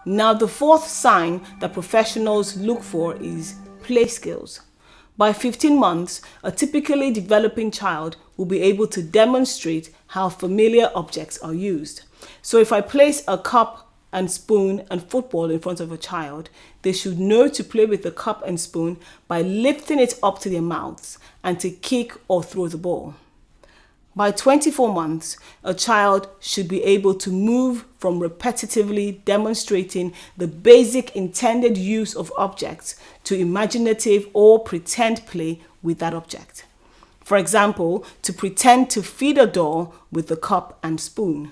Now, the fourth sign that professionals look for is play skills. By 15 months, a typically developing child will be able to demonstrate how familiar objects are used. So if I place a cup and spoon and football in front of a child, they should know to play with the cup and spoon by lifting it up to their mouths and to kick or throw the ball. By 24 months, a child should be able to move from repetitively demonstrating the basic intended use of objects to imaginative or pretend play with that object. For example, to pretend to feed a doll with the cup and spoon.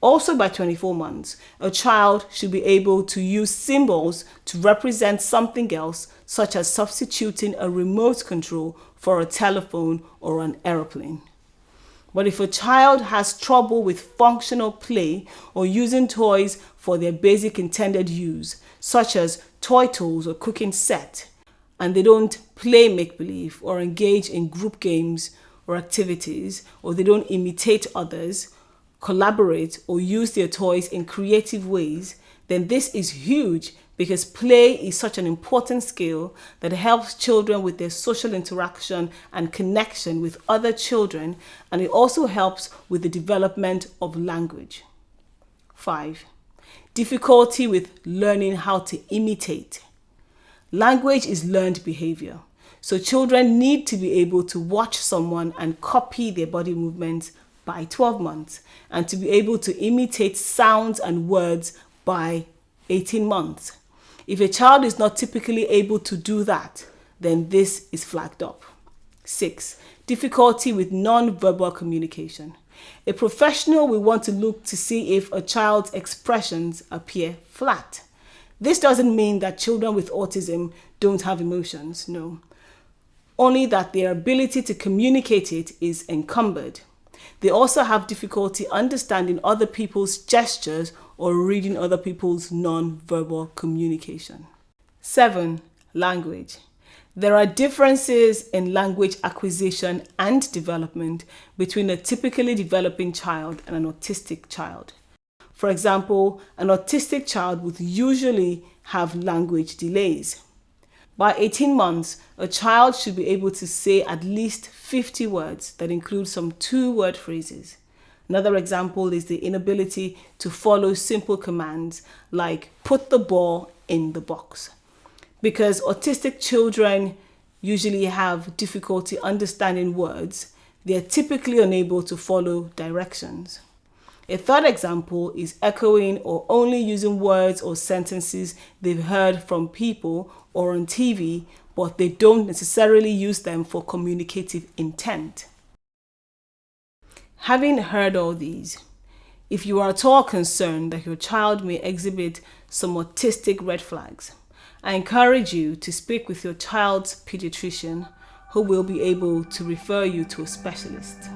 Also by 24 months, a child should be able to use symbols to represent something else, such as substituting a remote control for a telephone or an aeroplane. But if a child has trouble with functional play or using toys for their basic intended use, such as toy tools or cooking set, and they don't play make-believe or engage in group games or activities, or they don't imitate others, collaborate, or use their toys in creative ways, then this is huge because play is such an important skill that helps children with their social interaction and connection with other children, and it also helps with the development of language. 5. Difficulty with learning how to imitate. Language is learned behavior, so children need to be able to watch someone and copy their body movements by 12 months, and to be able to imitate sounds and words by 18 months. If a child is not typically able to do that, then this is flagged up. 6. Difficulty with nonverbal communication. A professional will want to look to see if a child's expressions appear flat. This doesn't mean that children with autism don't have emotions, no. Only that their ability to communicate it is encumbered. They also have difficulty understanding other people's gestures or reading other people's non-verbal communication. 7. Language. There are differences in language acquisition and development between a typically developing child and an autistic child. For example, an autistic child would usually have language delays. By 18 months, a child should be able to say at least 50 words that include some 2-word phrases. Another example is the inability to follow simple commands like put the ball in the box. Because autistic children usually have difficulty understanding words, they are typically unable to follow directions. A third example is echoing or only using words or sentences they've heard from people or on TV, but they don't necessarily use them for communicative intent. Having heard all these, if you are at all concerned that your child may exhibit some autistic red flags, I encourage you to speak with your child's pediatrician, who will be able to refer you to a specialist.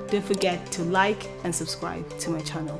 Don't forget to like and subscribe to my channel.